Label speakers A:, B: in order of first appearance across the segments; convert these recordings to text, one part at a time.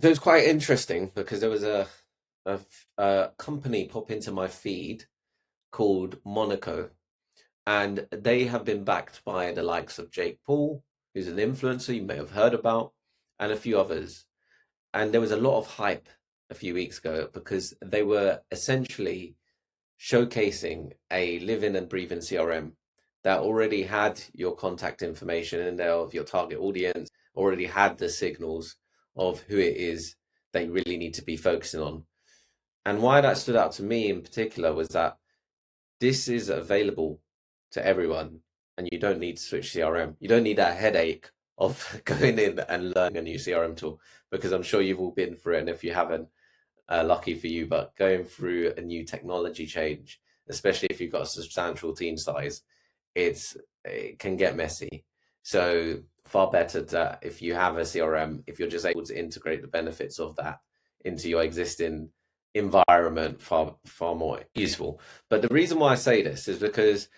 A: So it's quite interesting because there was a company pop into my feed called Monaco, and they have been backed by the likes of Jake Paul, who's an influencer you may have heard about, and a few others. And there was a lot of hype a few weeks ago because they were essentially showcasing a living and breathing CRM that already had your contact information in there of your target audience, already had the signals of who it is that you really need to be focusing on. And why that stood out to me in particular was that this is available to everyone, and you don't need to switch CRM. You don't need that headache of going in and learning a new CRM tool because I'm sure you've all been through it. And if you haven't, lucky for you, but going through a new technology change, especially if you've got a substantial team size, it can get messy. So far better that if you have a CRM, if you're just able to integrate the benefits of that into your existing environment, far more useful. But the reason why I say this is because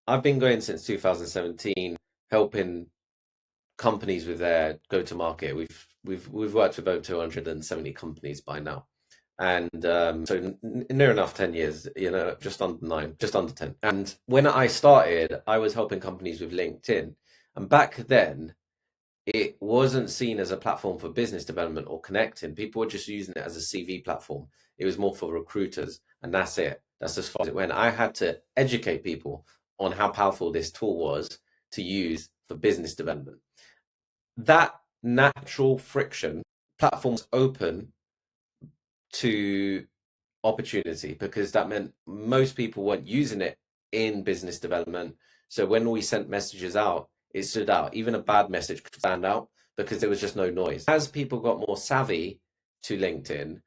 A: I've been going since 2017, helping companies with their go-to-market. We've worked with over 270 companies by now. And so near enough 10 years, just under nine, just under 10. And when I started, I was helping companies with LinkedIn. And back then, it wasn't seen as a platform for business development or connecting. People were just using it as a CV platform. It was more for recruiters, and that's it. That's as far as it went. I had to educate people on how powerful this tool was to use for business development. That natural friction, platforms open to opportunity because that meant most people weren't using it in business development. So when we sent messages out, it stood out. Even a bad message could stand out because there was just no noise. As people got more savvy to LinkedIn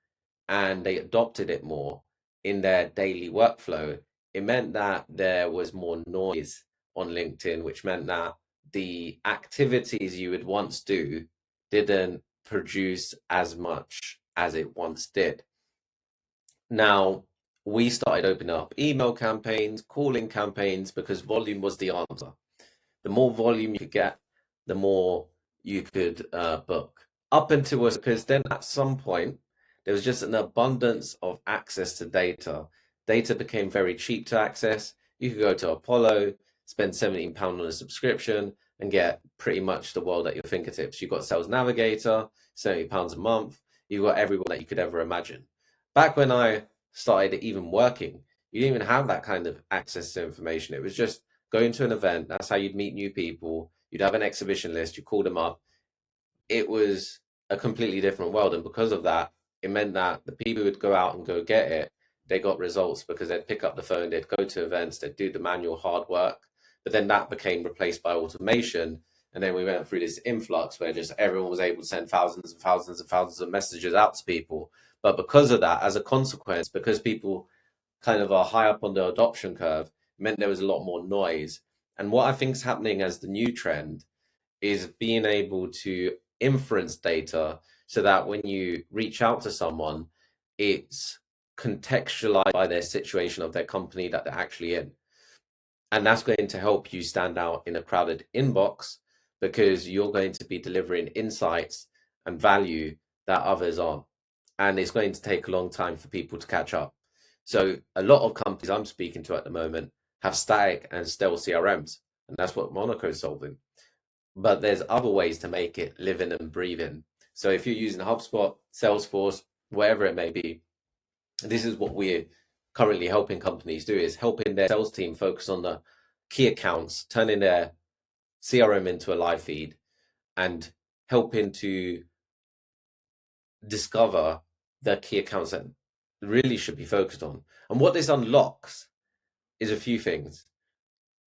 A: and they adopted it more in their daily workflow, it meant that there was more noise on LinkedIn, which meant that the activities you would once do didn't produce as much as it once did. Now, we started opening up email campaigns, calling campaigns, because volume was the answer. The more volume you could get, the more you could book. Up until us, because then at some point, there was just an abundance of access to data. Data became very cheap to access. You could go to Apollo, spend £17 on a subscription, and get pretty much the world at your fingertips. You've got Sales Navigator, £70 a month. You've got everyone that you could ever imagine. Back when I started even working, you didn't even have that kind of access to information. It was just going to an event. That's how you'd meet new people. You'd have an exhibition list. You call them up. It was a completely different world, and because of that, it meant that the people who would go out and go get it, they got results because they'd pick up the phone, they'd go to events, they'd do the manual hard work. But then that became replaced by automation, and then we went through this influx where just everyone was able to send thousands and thousands and thousands of messages out to people. But because of that, as a consequence, because people kind of are high up on the adoption curve, meant there was a lot more noise. And what I think is happening as the new trend is being able to inference data so that when you reach out to someone, it's contextualized by their situation of their company that they're actually in. And that's going to help you stand out in a crowded inbox because you're going to be delivering insights and value that others aren't. And it's going to take a long time for people to catch up. So a lot of companies I'm speaking to at the moment have static and stale CRMs, and that's what Monaco is solving. But there's other ways to make it living and breathing. So if you're using HubSpot, Salesforce, whatever it may be, this is what we're currently helping companies do, is helping their sales team focus on the key accounts, turning their CRM into a live feed, and helping to discover the key accounts that really should be focused on. And what this unlocks is a few things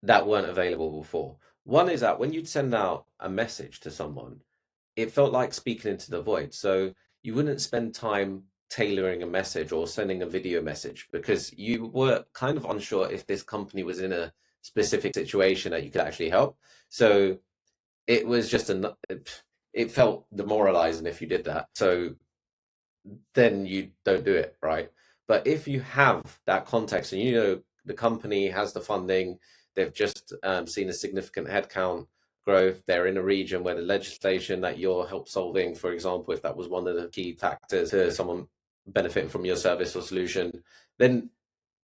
A: that weren't available before. One is that when you'd send out a message to someone, it felt like speaking into the void. So you wouldn't spend time tailoring a message or sending a video message because you were kind of unsure if this company was in a specific situation that you could actually help. So it was just it felt demoralizing if you did that. So then you don't do it, right? But if you have that context and the company has the funding, they've just seen a significant headcount growth. They're in a region where the legislation that you're help solving, for example, if that was one of the key factors to someone benefiting from your service or solution, then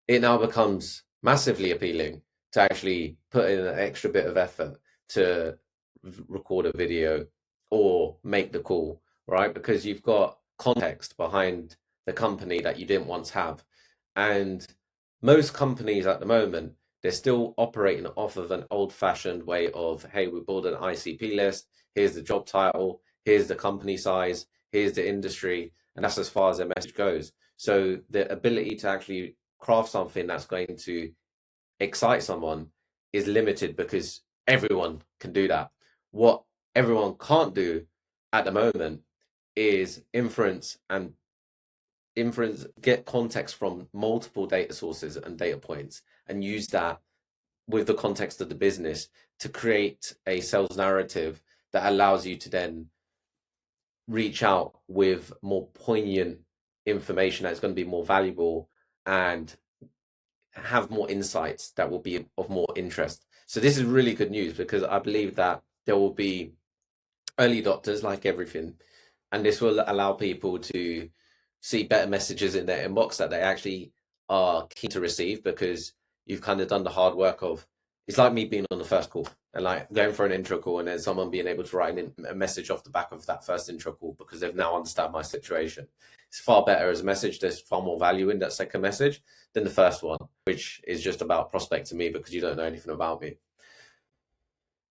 A: it now becomes massively appealing to actually put in an extra bit of effort to record a video or make the call, right? Because you've got context behind the company that you didn't once have. And most companies at the moment, they're still operating off of an old-fashioned way of, hey, we build an ICP list, here's the job title, here's the company size, here's the industry, and that's as far as their message goes. So the ability to actually craft something that's going to excite someone is limited because everyone can do that. What everyone can't do at the moment is get context from multiple data sources and data points and use that with the context of the business to create a sales narrative that allows you to then reach out with more poignant information that's going to be more valuable and have more insights that will be of more interest. So this is really good news because I believe that there will be early adopters like everything, and this will allow people to see better messages in their inbox that they actually are keen to receive because you've kind of done the hard work of it's like me being on the first call and like going for an intro call and then someone being able to write a message off the back of that first intro call because they've now understand my situation. It's far better as a message. There's far more value in that second message than the first one, which is just about prospecting me because you don't know anything about me.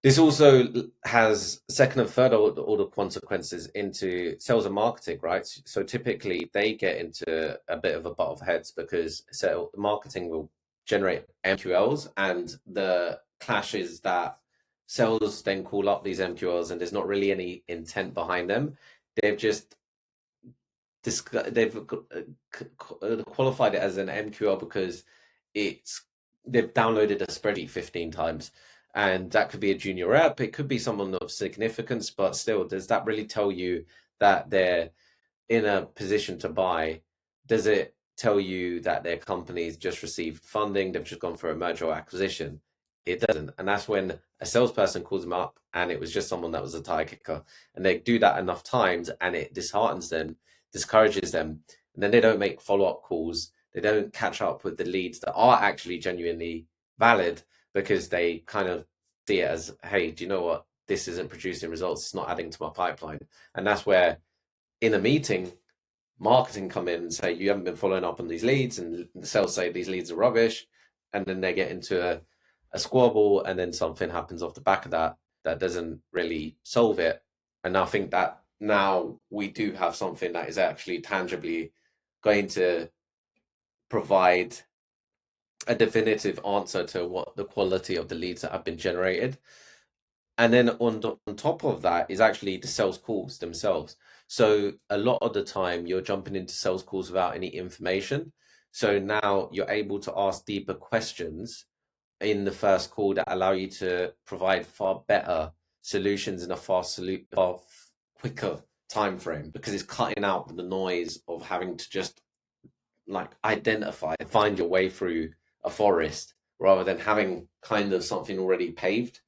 A: This also has second and third order consequences into sales and marketing, right? So typically they get into a bit of a butt of heads because marketing will generate MQLs, and the clash is that sales then call up these MQLs and there's not really any intent behind them. They've just qualified it as an MQL because they've downloaded a spreadsheet 15 times. And that could be a junior rep, it could be someone of significance, but still, does that really tell you that they're in a position to buy? Does it tell you that their company's just received funding, they've just gone for a merger or acquisition? It doesn't. And that's when a salesperson calls them up and it was just someone that was a tire kicker. And they do that enough times and it disheartens them, discourages them. And then they don't make follow-up calls. They don't catch up with the leads that are actually genuinely valid because they kind of see it as, hey, do you know what? This isn't producing results. It's not adding to my pipeline. And that's where in a meeting, marketing come in and say, you haven't been following up on these leads. And the sales say these leads are rubbish. And then they get into a squabble and then something happens off the back of that that doesn't really solve it. And I think that now we do have something that is actually tangibly going to provide a definitive answer to what the quality of the leads that have been generated. And then on top of that is actually the sales calls themselves. So a lot of the time you're jumping into sales calls without any information. So now you're able to ask deeper questions in the first call that allow you to provide far better solutions in a far quicker time frame because it's cutting out the noise of having to just like identify, find your way through a forest rather than having kind of something already paved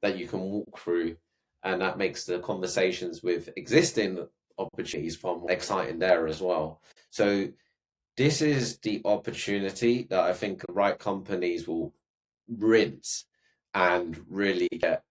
A: that you can walk through. And that makes the conversations with existing opportunities far more exciting there as well. So this is the opportunity that I think the right companies will rinse and really get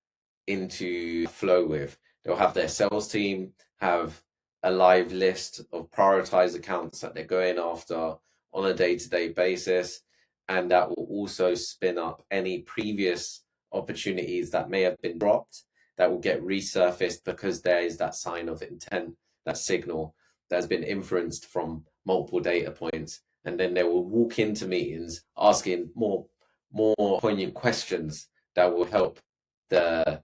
A: into flow with. They'll have their sales team have a live list of prioritized accounts that they're going after on a day-to-day basis, and that will also spin up any previous opportunities that may have been dropped that will get resurfaced because there is that sign of intent, that signal that has been inferenced from multiple data points, and then they will walk into meetings asking more poignant questions that will help the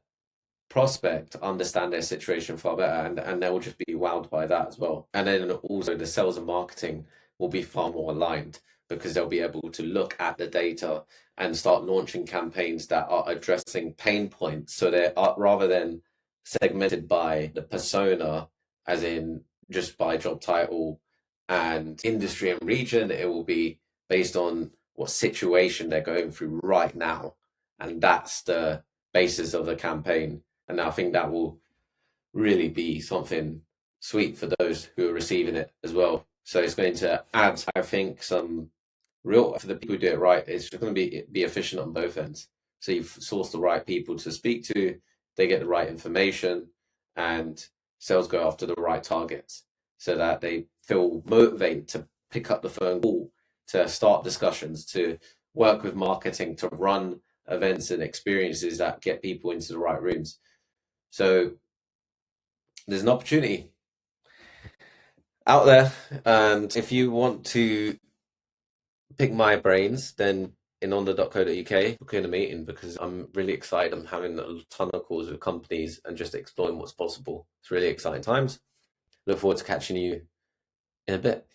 A: prospect understand their situation far better, and they will just be wowed by that as well. And then also the sales and marketing will be far more aligned because they'll be able to look at the data and start launching campaigns that are addressing pain points. So they're rather than segmented by the persona, as in just by job title and industry and region, it will be based on what situation they're going through right now. And that's the basis of the campaign. And I think that will really be something sweet for those who are receiving it as well. So it's going to add, I think, some real for the people who do it right. It's going to be efficient on both ends. So you've sourced the right people to speak to, they get the right information, and sales go after the right targets so that they feel motivated to pick up the phone call, to start discussions, to work with marketing, to run events and experiences that get people into the right rooms. So there's an opportunity out there. And if you want to pick my brains, then in onda.co.uk, book in a meeting because I'm really excited. I'm having a ton of calls with companies and just exploring what's possible. It's really exciting times. Look forward to catching you in a bit.